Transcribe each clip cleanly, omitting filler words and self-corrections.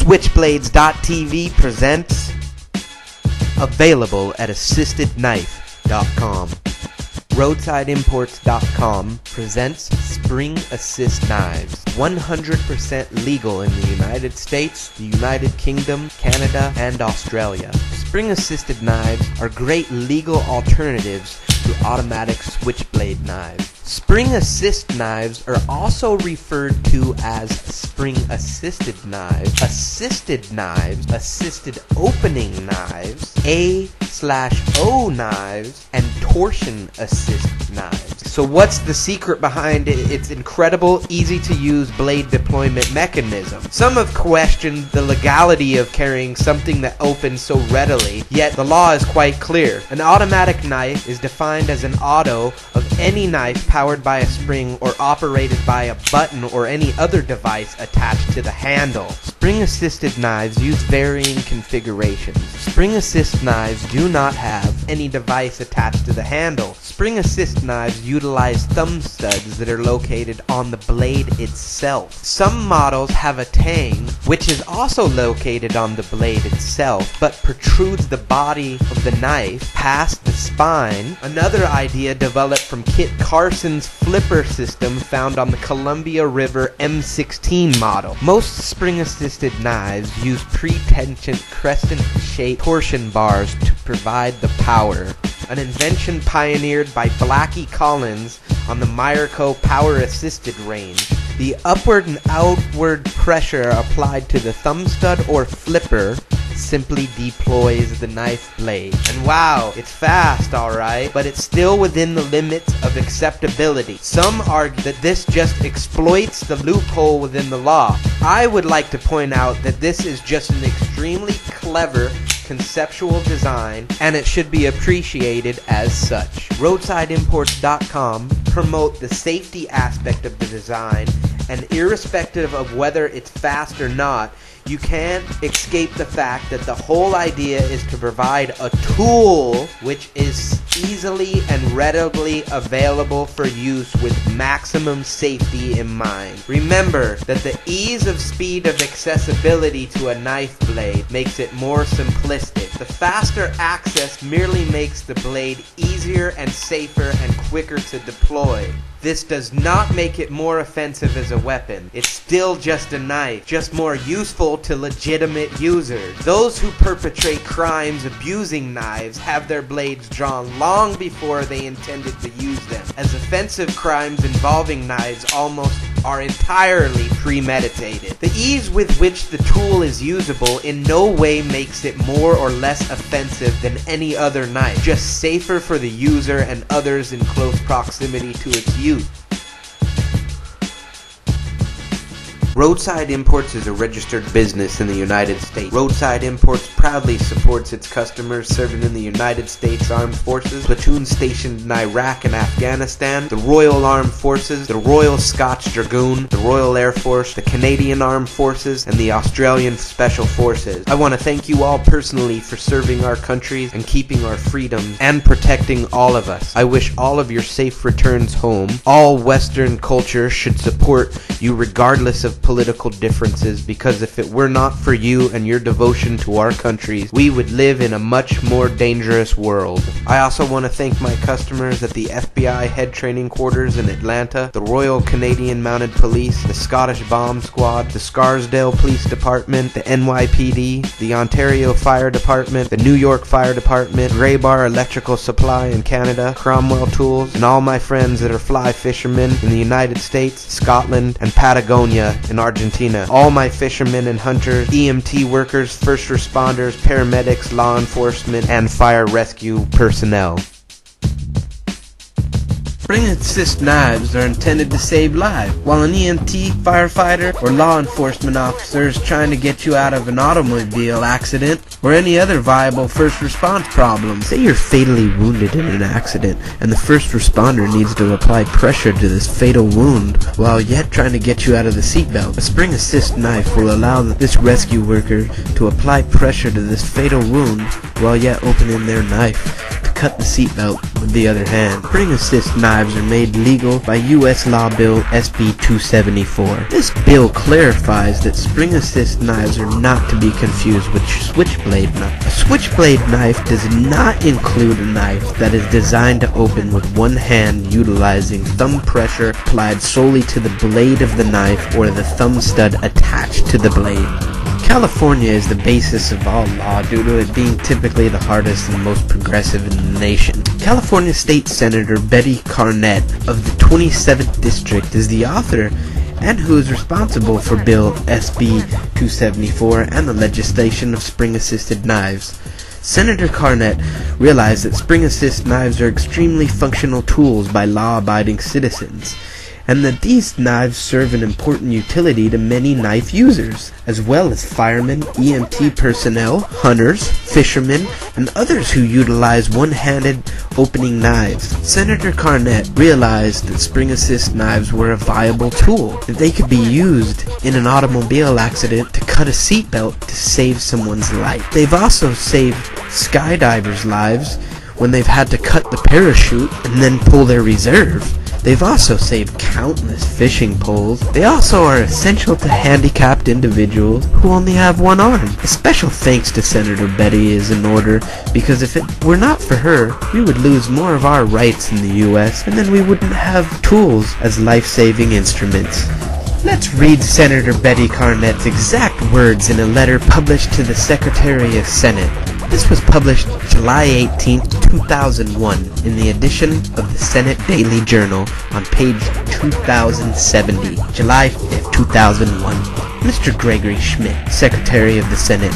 Switchblades.tv presents available at assistedknife.com. Roadsideimports.com presents Spring Assist Knives. 100% legal in the United States, the United Kingdom, Canada, and Australia. Spring Assisted Knives are great legal alternatives to automatic switchblade knives. Spring Assist knives are also referred to as Spring Assisted knives, assisted knives, assisted opening knives, A/O knives, and torsion assist knives. So what's the secret behind its incredible, easy-to-use blade deployment mechanism? Some have questioned the legality of carrying something that opens so readily, yet the law is quite clear. An automatic knife is defined as an auto of any knife powered by a spring or operated by a button or any other device attached to the handle. Spring-assisted knives use varying configurations. Spring-assist knives do not have any device attached to the handle. Spring-assist knives utilize thumb studs that are located on the blade itself. Some models have a tang, which is also located on the blade itself, but protrudes the body of the knife past the spine. Another idea developed from Kit Carson's flipper system found on the Columbia River M16 model. Most spring-assisted knives use pre-tensioned crescent-shaped torsion bars to provide the power, an invention pioneered by Blackie Collins on the Miraco power-assisted range. The upward and outward pressure applied to the thumb stud or flipper simply deploys the knife blade. And wow, it's fast, alright, but it's still within the limits of acceptability. Some argue that this just exploits the loophole within the law. I would like to point out that this is just an extremely clever conceptual design, and it should be appreciated as such. Roadsideimports.com promote the safety aspect of the design, and irrespective of whether it's fast or not, you can't escape the fact that the whole idea is to provide a tool which is easily and readily available for use with maximum safety in mind. Remember that the ease of speed of accessibility to a knife blade makes it more simplistic. The faster access merely makes the blade easier and safer and quicker to deploy. This does not make it more offensive as a weapon. It's still just a knife, just more useful to legitimate users. Those who perpetrate crimes abusing knives have their blades drawn long before they intended to use them, as offensive crimes involving knives almost are entirely premeditated. The ease with which the tool is usable in no way makes it more or less offensive than any other knife, just safer for the user and others in close proximity to its use. Roadside Imports is a registered business in the United States. Roadside Imports proudly supports its customers serving in the United States Armed Forces, platoons stationed in Iraq and Afghanistan, the Royal Armed Forces, the Royal Scots Dragoon, the Royal Air Force, the Canadian Armed Forces, and the Australian Special Forces. I want to thank you all personally for serving our countries and keeping our freedoms and protecting all of us. I wish all of your safe returns home. All Western culture should support you regardless of political differences, because if it were not for you and your devotion to our countries, we would live in a much more dangerous world. I also want to thank my customers at the FBI Head Training Quarters in Atlanta, the Royal Canadian Mounted Police, the Scottish Bomb Squad, the Scarsdale Police Department, the NYPD, the Ontario Fire Department, the New York Fire Department, Grey Bar Electrical Supply in Canada, Cromwell Tools, and all my friends that are fly fishermen in the United States, Scotland, and Patagonia in Argentina. All my fishermen and hunters, EMT workers, first responders, paramedics, law enforcement, and fire rescue personnel. Spring assist knives are intended to save lives, while an EMT, firefighter, or law enforcement officer is trying to get you out of an automobile accident or any other viable first response problem. Say you're fatally wounded in an accident and the first responder needs to apply pressure to this fatal wound while yet trying to get you out of the seatbelt. A spring assist knife will allow this rescue worker to apply pressure to this fatal wound while yet opening their knife to cut the seatbelt with the other hand. Spring assist knives are made legal by U.S. Law Bill SB 274. This bill clarifies that spring assist knives are not to be confused with switchblade knives. A switchblade knife does not include a knife that is designed to open with one hand utilizing thumb pressure applied solely to the blade of the knife or the thumb stud attached to the blade. California is the basis of all law due to it being typically the hardest and most progressive in the nation. California State Senator Betty Carnett of the 27th District is the author and who is responsible for Bill SB 274 and the legislation of spring-assisted knives. Senator Carnett realized that spring-assist knives are extremely functional tools by law-abiding citizens, and that these knives serve an important utility to many knife users, as well as firemen, EMT personnel, hunters, fishermen, and others who utilize one-handed opening knives. Senator Carnett realized that spring-assist knives were a viable tool, that they could be used in an automobile accident to cut a seatbelt to save someone's life. They've also saved skydivers' lives when they've had to cut the parachute and then pull their reserve. They've also saved countless fishing poles. They also are essential to handicapped individuals who only have one arm. A special thanks to Senator Betty is in order, because if it were not for her, we would lose more of our rights in the U.S., and then we wouldn't have tools as life-saving instruments. Let's read Senator Betty Carnett's exact words in a letter published to the Secretary of Senate. This was published July 18, 2001, in the edition of the Senate Daily Journal on page 2070, July 5, 2001. Mr. Gregory Schmidt, Secretary of the Senate.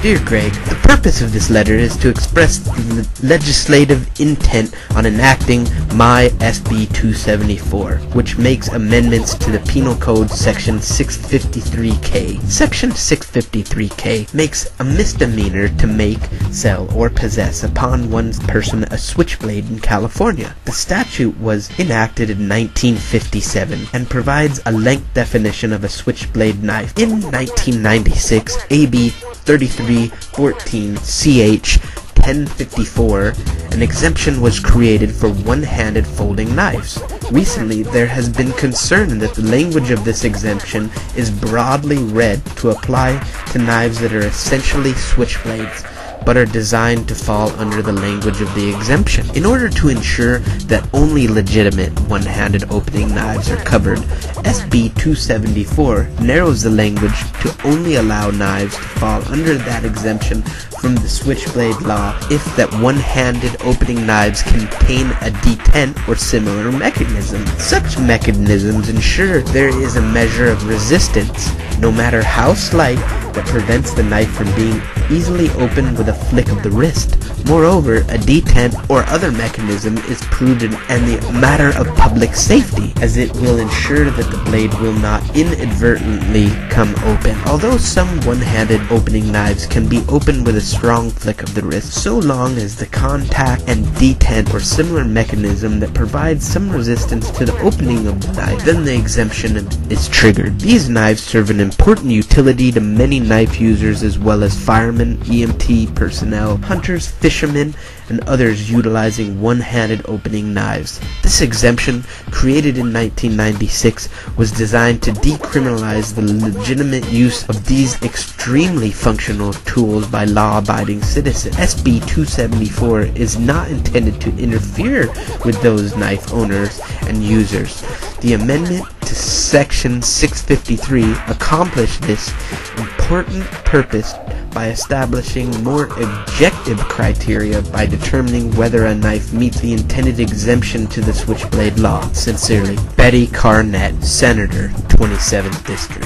Dear Greg, the purpose of this letter is to express the legislative intent on enacting my SB 274, which makes amendments to the Penal Code Section 653K. Section 653K makes a misdemeanor to make, sell, or possess upon one person a switchblade in California. The statute was enacted in 1957 and provides a length definition of a switchblade knife. In 1996, AB 3314 CH 1054, an exemption was created for one-handed folding knives. Recently, there has been concern that the language of this exemption is broadly read to apply to knives that are essentially switchblades, but are designed to fall under the language of the exemption. In order to ensure that only legitimate one-handed opening knives are covered, SB 274 narrows the language to only allow knives to fall under that exemption from the switchblade law if that one-handed opening knives contain a detent or similar mechanism. Such mechanisms ensure there is a measure of resistance, no matter how slight, that prevents the knife from being easily opened with a flick of the wrist. Moreover, a detent or other mechanism is prudent and the matter of public safety, as it will ensure that the blade will not inadvertently come open. Although some one-handed opening knives can be opened with a strong flick of the wrist, so long as the contact and detent or similar mechanism that provides some resistance to the opening of the knife, then the exemption is triggered. These knives serve an important utility to many knife users, as well as firemen, EMT personnel, hunters, fishermen, and others utilizing one-handed opening knives. This exemption, created in 1996, was designed to decriminalize the legitimate use of these extremely functional tools by law-abiding citizens. SB 274 is not intended to interfere with those knife owners and users. The amendment to Section 653 accomplished this important purpose by establishing more objective criteria by determining whether a knife meets the intended exemption to the switchblade law. Sincerely, Betty Carnett, Senator, 27th District.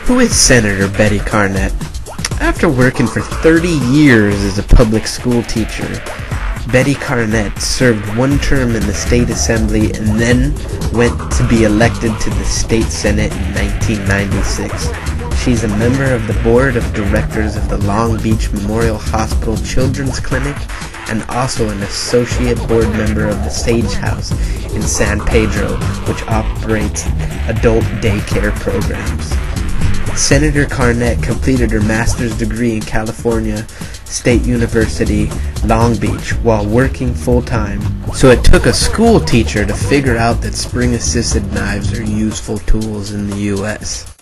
Who is Senator Betty Carnett? After working for 30 years as a public school teacher, Betty Carnett served one term in the state assembly and then went to be elected to the state senate in 1996. She's a member of the board of directors of the Long Beach Memorial Hospital Children's Clinic and also an associate board member of the Sage House in San Pedro, which operates adult daycare programs. Senator Carnett completed her master's degree in California State University, Long Beach, while working full-time. So it took a school teacher to figure out that spring-assisted knives are useful tools in the US.